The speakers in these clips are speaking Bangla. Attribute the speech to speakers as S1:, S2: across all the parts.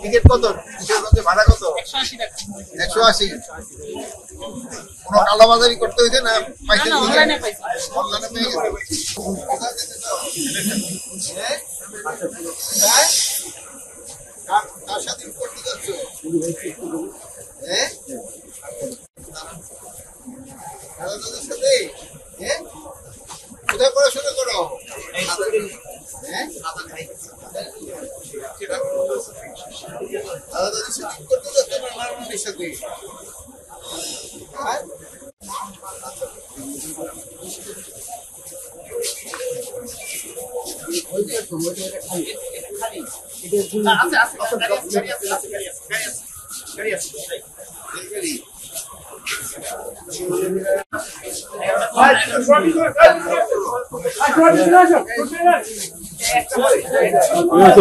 S1: টিকিট কত? কিশোরগঞ্জে ভাড়া কত?
S2: 180 টাকা।
S1: 180। কোনো কালোবাজারি করতে হয়েছে না? পাইছেন?
S2: অনলাইনে পাইছি।
S1: অনলাইনে পেয়ে গেছে। কোথায় যেতে চাও? কার সাথে করতে যাচ্ছ? দাদাদের সাথে? কোথায় পড়াশোনা করো? দাদাদের সাথে করতে যাচ্ছ না নানার সাথে?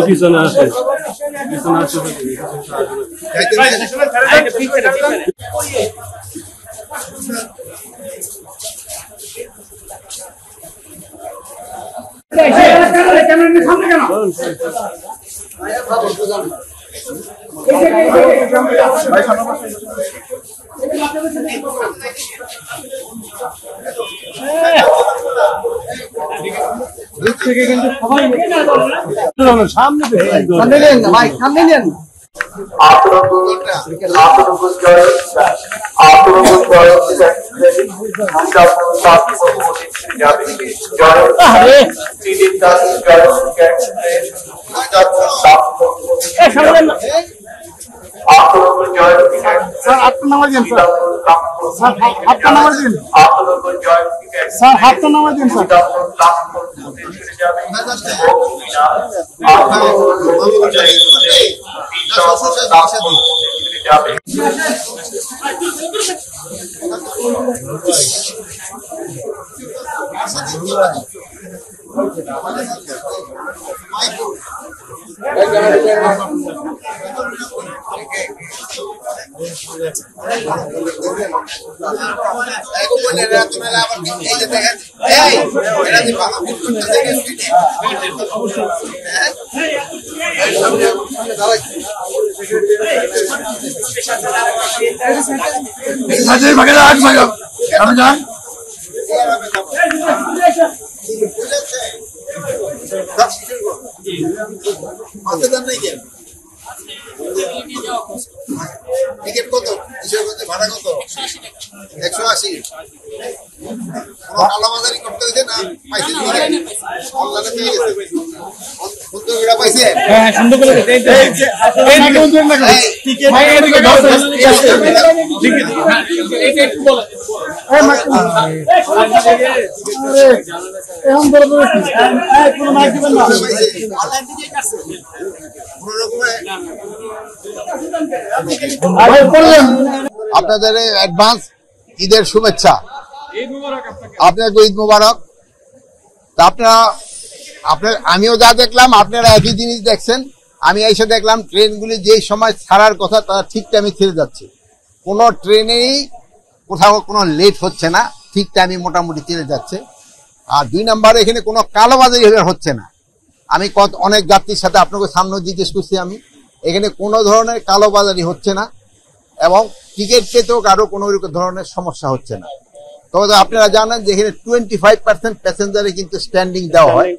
S3: পিছনে আসে সামনে হাতটা নামাই দিন স্যার, হাতটা নামাই দিন স্যার, হাতটা নামাই দিন স্যার।
S1: টিকিট কত? কিশোরগঞ্জে ভাড়া কত? 180। কোনো কালোবাজারি করতে হয়েছে না? পাইছেন? অনলাইনে পেয়ে গেছে। সুন্দর করে পাইছেন?
S3: হ্যাঁ, সুন্দর করে
S1: আপনাদের অ্যাডভান্স ঈদের শুভেচ্ছা। আপনাকে ঈদ মোবারক। আমিও যা দেখলাম আপনারা একই জিনিস দেখছেন। আমি এসে দেখলাম ট্রেনগুলি যেই সময় ছাড়ার কথা তারা ঠিক টাইমে ছেড়ে যাচ্ছে। কোনো ট্রেনেই কোথাও কোনো লেট হচ্ছে না, ঠিক টাইমে মোটামুটি ছেড়ে যাচ্ছে। আর 2 নম্বরে এখানে কোনো কালোবাজারি হচ্ছে না। আমি অনেক যাত্রীর সাথে আপনাকে সামনে জিজ্ঞেস করছি, আমি এখানে কোনো ধরনের কালোবাজারি হচ্ছে না এবং টিকিট পেতেও কারো কোনো ধরনের সমস্যা হচ্ছে না। তবে আপনারা জানেন যে এখানে 25% প্যাসেঞ্জারে কিন্তু স্ট্যান্ডিং দেওয়া হয়,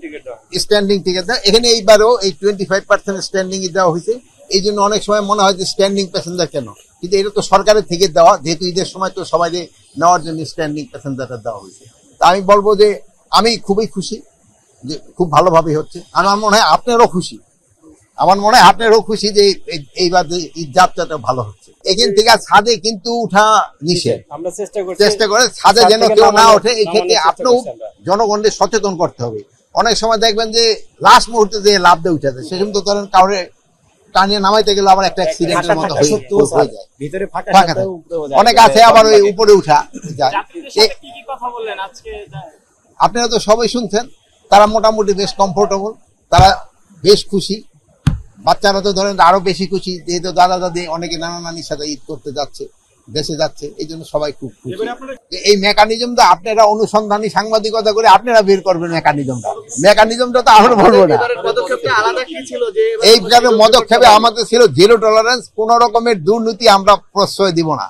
S1: স্ট্যান্ডিং টিকিট দেওয়া। এখানে এইবারও এই 25% স্ট্যান্ডিং দেওয়া হয়েছে। এই জন্য অনেক সময় মনে হয় যে স্ট্যান্ডিং প্যাসেঞ্জার কেন, কিন্তু এটা তো সরকারের থেকে দেওয়া, যেহেতু ঈদের সময় তো সবাই নেওয়ার জন্য স্ট্যান্ডিং প্যাসেঞ্জারটা দেওয়া হয়েছে। তা আমি বলবো যে আমি খুবই খুশি যে খুব ভালোভাবে হচ্ছে। আমার মনে হয় আপনারও খুশি, যে এইবার ঈদ যাত্রাটা ভালো হচ্ছে। এখান থেকে ছাদে কিন্তু উঠা নিষেধ, আমরা চেষ্টা করে ছাদে যেন কেউ না ওঠে। এই ক্ষেত্রে আপনিও জনগণকে সচেতন করতে হবে। অনেক সময় দেখবেন যে লাস্ট মুহূর্তে যে লাভ দিয়ে উঠে যায়, সেরকম তো ধরেন কাউরে টানিয়ে নামাইতে গেলে আবার একটা অ্যাক্সিডেন্টের মতো হয়ে যায়, অনেক আছে আবার ওই উপরে উঠা যায়। আপনারা তো সবাই শুনছেন, তারা মোটামুটি বেশ কমফোর্টেবল, তারা বেশ খুশি। বাচ্চারা তো ধরেন আরো বেশি খুশি, যেহেতু দাদা দাদি অনেকে নানা নানির সাথে ঈদ করতে যাচ্ছে। দেশে যাচ্ছে, এই জন্য সবাই খুব খুশি। এই মেকানিজমটা আপনারা অনুসন্ধানী সাংবাদিকতা করে আপনারা বের করবেন। মেকানিজমটা তো আমরা বলবো না। এই পদক্ষেপে আমাদের ছিল জিরো টলারেন্স, কোন রকমের দুর্নীতি আমরা প্রশ্রয় দিব না।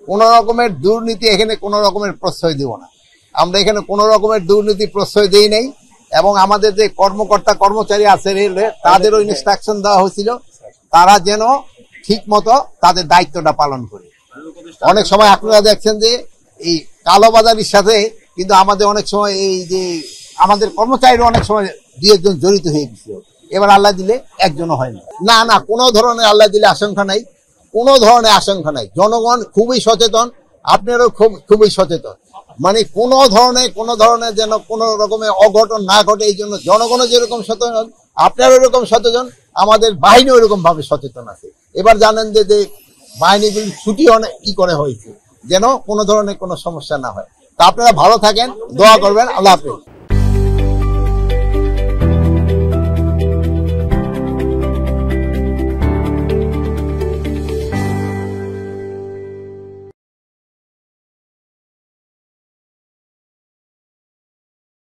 S1: কোন রকমের দুর্নীতি এখানে কোন রকমের প্রশ্রয় দিব না। আমরা এখানে কোন রকমের দুর্নীতি প্রশ্রয় দেই নাই। এবং আমাদের যে কর্মকর্তা কর্মচারী আছে রেলওয়ে, তাদেরও ইনস্ট্রাকশন দেওয়া হয়েছিল তারা যেন ঠিক মতো তাদের দায়িত্বটা পালন করে। অনেক সময় আপনারা দেখছেন যে এই কালোবাজারির সাথে কিন্তু আমাদের অনেক সময় এই যে আমাদের কর্মচারীরা অনেক সময় দুই একজন জড়িত হয়ে গেছিল। এবার আল্লাহ দিলে একজনও হয় না। না, কোনো ধরনের আল্লাহ দিলে আশঙ্কা নাই, কোনো ধরনের আশঙ্কা নাই। জনগণ খুবই সচেতন, আপনারাও খুবই সচেতন। মানে কোনো ধরনের যেন কোনো রকমের অঘটন না ঘটে, এই জন্য জনগণও যেরকম সচেতন, আপনারা ওরকম সচেতন, আমাদের বাহিনী ওইরকম ভাবে সচেতন আছে। এবার জানেন যে বাহিনীগুলি ছুটি অনেক কি করে হয়েছে, যেন কোনো ধরনের কোনো সমস্যা না হয়। তা আপনারা ভালো থাকেন, দোয়া করবেন। আল্লাহ হাফেজ।